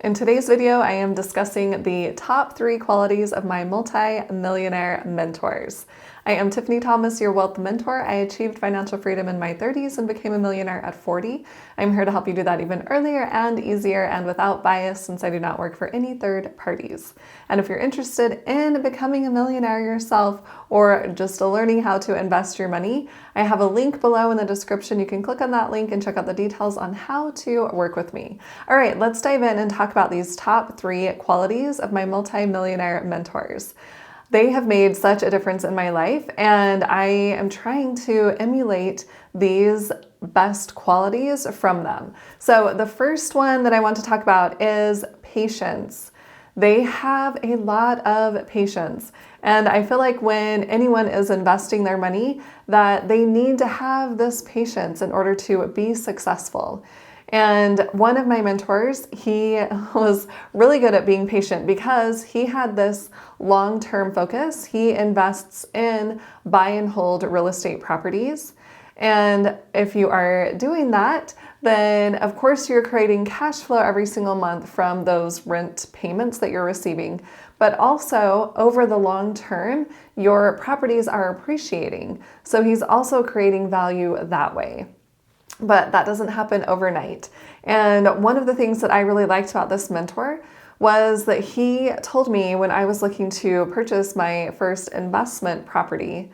In today's video, I am discussing the top 3 qualities of my multi-millionaire mentors. I am Tiffany Thomas, your wealth mentor. I achieved financial freedom in my 30s and became a millionaire at 40. I'm here to help you do that even earlier and easier and without bias, since I do not work for any third parties. And if you're interested in becoming a millionaire yourself or just learning how to invest your money, I have a link below in the description. You can click on that link and check out the details on how to work with me. All right, let's dive in and talk about these top 3 qualities of my multi-millionaire mentors. They have made such a difference in my life, and I am trying to emulate these best qualities from them. So the first one that I want to talk about is patience. They have a lot of patience, and I feel like when anyone is investing their money, that they need to have this patience in order to be successful. And one of my mentors, he was really good at being patient because he had this long-term focus. He invests in buy and hold real estate properties. And if you are doing that, then of course you're creating cash flow every single month from those rent payments that you're receiving. But also over the long term, your properties are appreciating. So he's also creating value that way. But that doesn't happen overnight. And one of the things that I really liked about this mentor was that he told me when I was looking to purchase my first investment property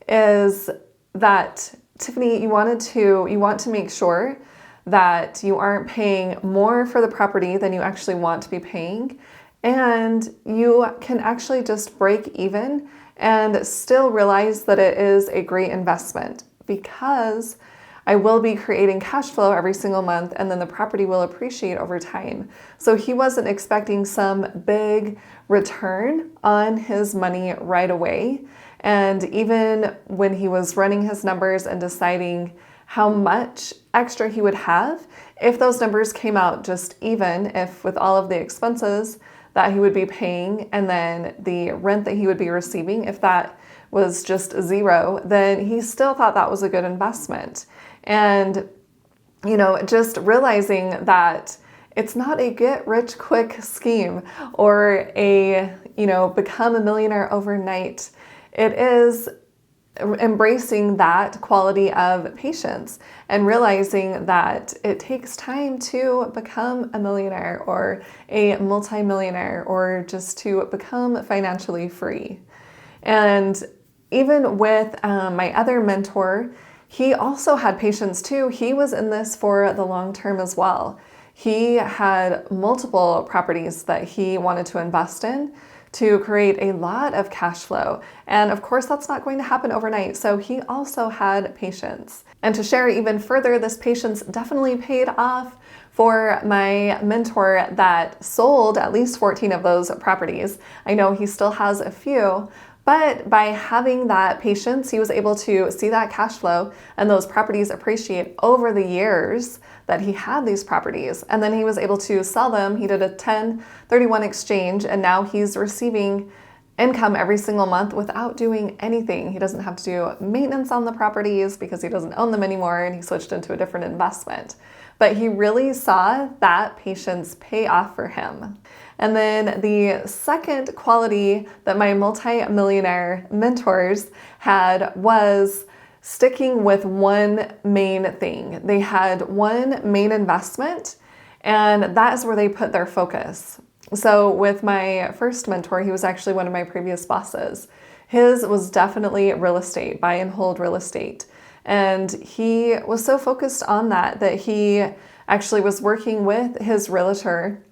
is that, Tiffany, you want to make sure that you aren't paying more for the property than you actually want to be paying. And you can actually just break even and still realize that it is a great investment, because I will be creating cash flow every single month, and then the property will appreciate over time. So he wasn't expecting some big return on his money right away. And even when he was running his numbers and deciding how much extra he would have, if those numbers came out just even, if with all of the expenses that he would be paying and then the rent that he would be receiving, if that was just zero, then he still thought that was a good investment. And, just realizing that it's not a get rich quick scheme or a, become a millionaire overnight. It is embracing that quality of patience and realizing that it takes time to become a millionaire or a multimillionaire or just to become financially free. And even with my other mentor, he also had patience too. He was in this for the long term as well. He had multiple properties that he wanted to invest in to create a lot of cash flow. And of course, that's not going to happen overnight. So he also had patience. And to share even further, this patience definitely paid off for my mentor that sold at least 14 of those properties. I know he still has a few, but by having that patience, he was able to see that cash flow and those properties appreciate over the years that he had these properties. And then he was able to sell them. He did a 1031 exchange, and now he's receiving income every single month without doing anything. He doesn't have to do maintenance on the properties because he doesn't own them anymore, and he switched into a different investment. But he really saw that patience pay off for him. And then the second quality that my multi-millionaire mentors had was sticking with one main thing. They had one main investment, and that is where they put their focus. So with my first mentor, he was actually one of my previous bosses. His was definitely real estate, buy and hold real estate. And he was so focused on that he actually was working with his realtor,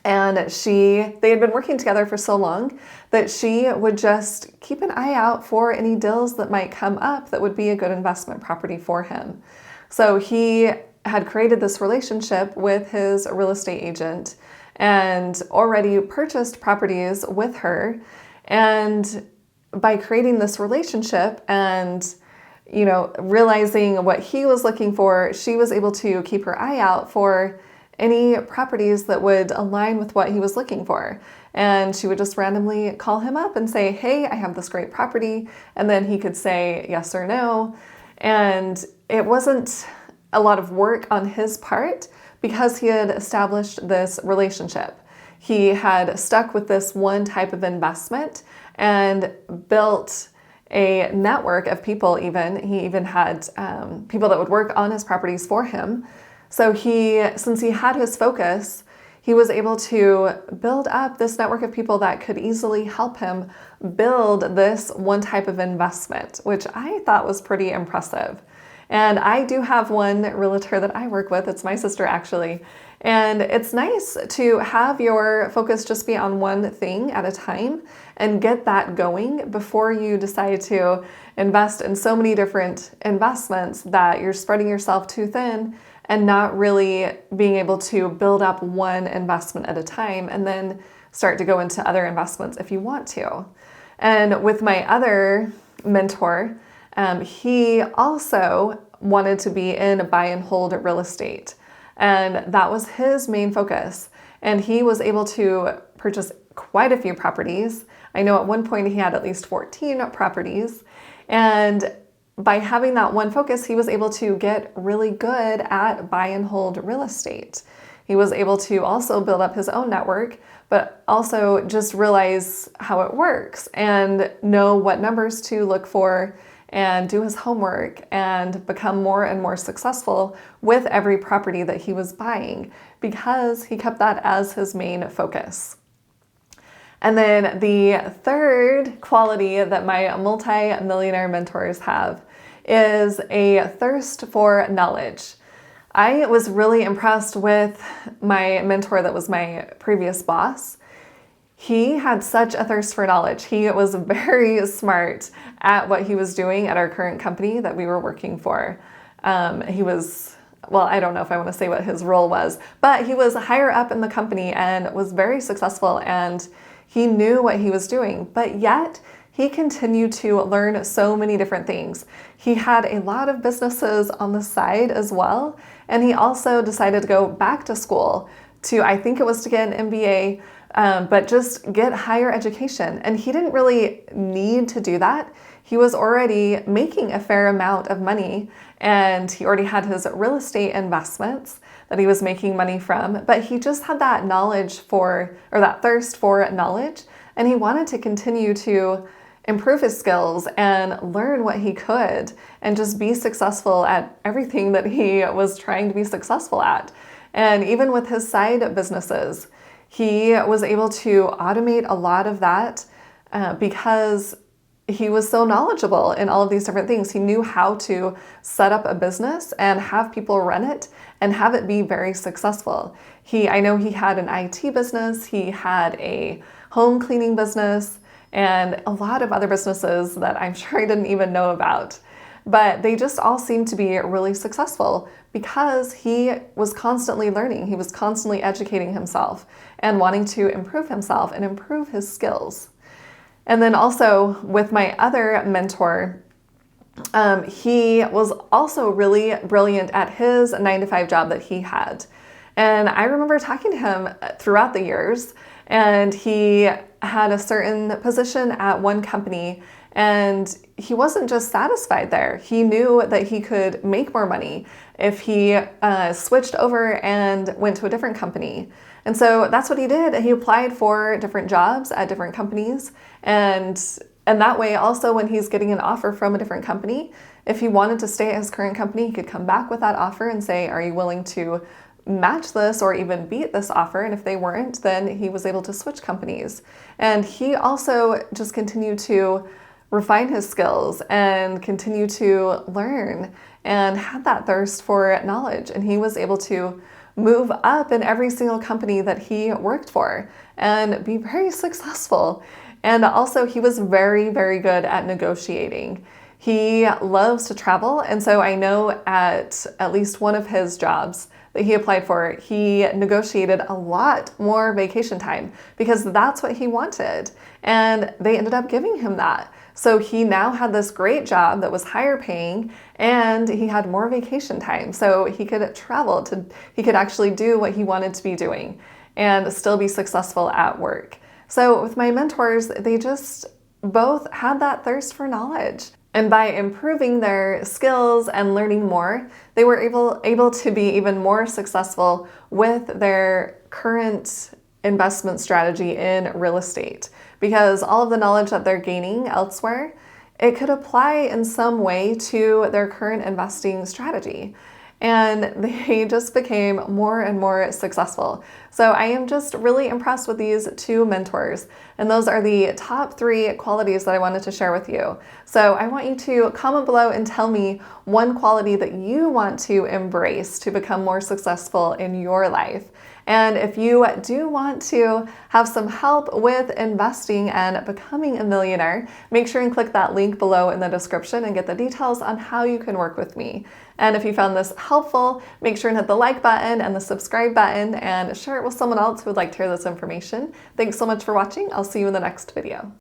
and they had been working together for so long that she would just keep an eye out for any deals that might come up that would be a good investment property for him. So he had created this relationship with his real estate agent and already purchased properties with her. And by creating this relationship and realizing what he was looking for, she was able to keep her eye out for any properties that would align with what he was looking for. And she would just randomly call him up and say, hey, I have this great property. And then he could say yes or no. And it wasn't a lot of work on his part, because he had established this relationship. He had stuck with this one type of investment and built a network of people. He even had people that would work on his properties for him. So since he had his focus, he was able to build up this network of people that could easily help him build this one type of investment, which I thought was pretty impressive. And I do have one realtor that I work with. It's my sister, actually. And it's nice to have your focus just be on one thing at a time and get that going before you decide to invest in so many different investments that you're spreading yourself too thin and not really being able to build up one investment at a time and then start to go into other investments if you want to. And with my other mentor, he also wanted to be in buy and hold real estate. And that was his main focus. And he was able to purchase quite a few properties. I know at one point he had at least 14 properties. And by having that one focus, he was able to get really good at buy and hold real estate. He was able to also build up his own network, but also just realize how it works and know what numbers to look for and do his homework and become more and more successful with every property that he was buying because he kept that as his main focus. And then the third quality that my multi-millionaire mentors have is a thirst for knowledge. I was really impressed with my mentor that was my previous boss. He had such a thirst for knowledge. He was very smart at what he was doing at our current company that we were working for. He was, well, I don't know if I want to say what his role was, but he was higher up in the company and was very successful, and he knew what he was doing, but yet he continued to learn so many different things. He had a lot of businesses on the side as well, and he also decided to go back to school I think it was to get an MBA, but just get higher education. And he didn't really need to do that. He was already making a fair amount of money, and he already had his real estate investments that he was making money from, but he just had that that thirst for knowledge, and he wanted to continue to improve his skills and learn what he could and just be successful at everything that he was trying to be successful at. And even with his side businesses, he was able to automate a lot of that because he was so knowledgeable in all of these different things. He knew how to set up a business and have people run it and have it be very successful. I know he had an IT business, he had a home cleaning business, and a lot of other businesses that I'm sure I didn't even know about. But they just all seemed to be really successful because he was constantly learning. He was constantly educating himself and wanting to improve himself and improve his skills. And then also with my other mentor, he was also really brilliant at his 9-to-5 job that he had. And I remember talking to him throughout the years, and he had a certain position at one company, and he wasn't just satisfied there. He knew that he could make more money if he switched over and went to a different company. And so that's what he did. He applied for different jobs at different companies, and that way also when he's getting an offer from a different company, if he wanted to stay at his current company, he could come back with that offer and say, are you willing to match this or even beat this offer? And if they weren't, then he was able to switch companies. And he also just continued to refine his skills and continue to learn and had that thirst for knowledge. And he was able to move up in every single company that he worked for and be very successful. And also he was very, very good at negotiating. He loves to travel. And so I know at least one of his jobs that he applied for, he negotiated a lot more vacation time because that's what he wanted. And they ended up giving him that. So he now had this great job that was higher paying, and he had more vacation time. So he could travel he could actually do what he wanted to be doing and still be successful at work. So with my mentors, they just both had that thirst for knowledge. And by improving their skills and learning more, they were able to be even more successful with their current investment strategy in real estate, because all of the knowledge that they're gaining elsewhere, it could apply in some way to their current investing strategy. And they just became more and more successful. So I am just really impressed with these two mentors. And those are the top 3 qualities that I wanted to share with you. So I want you to comment below and tell me one quality that you want to embrace to become more successful in your life. And if you do want to have some help with investing and becoming a millionaire, make sure and click that link below in the description and get the details on how you can work with me. And if you found this helpful, make sure and hit the like button and the subscribe button and share it with someone else who would like to hear this information. Thanks so much for watching. I'll see you in the next video.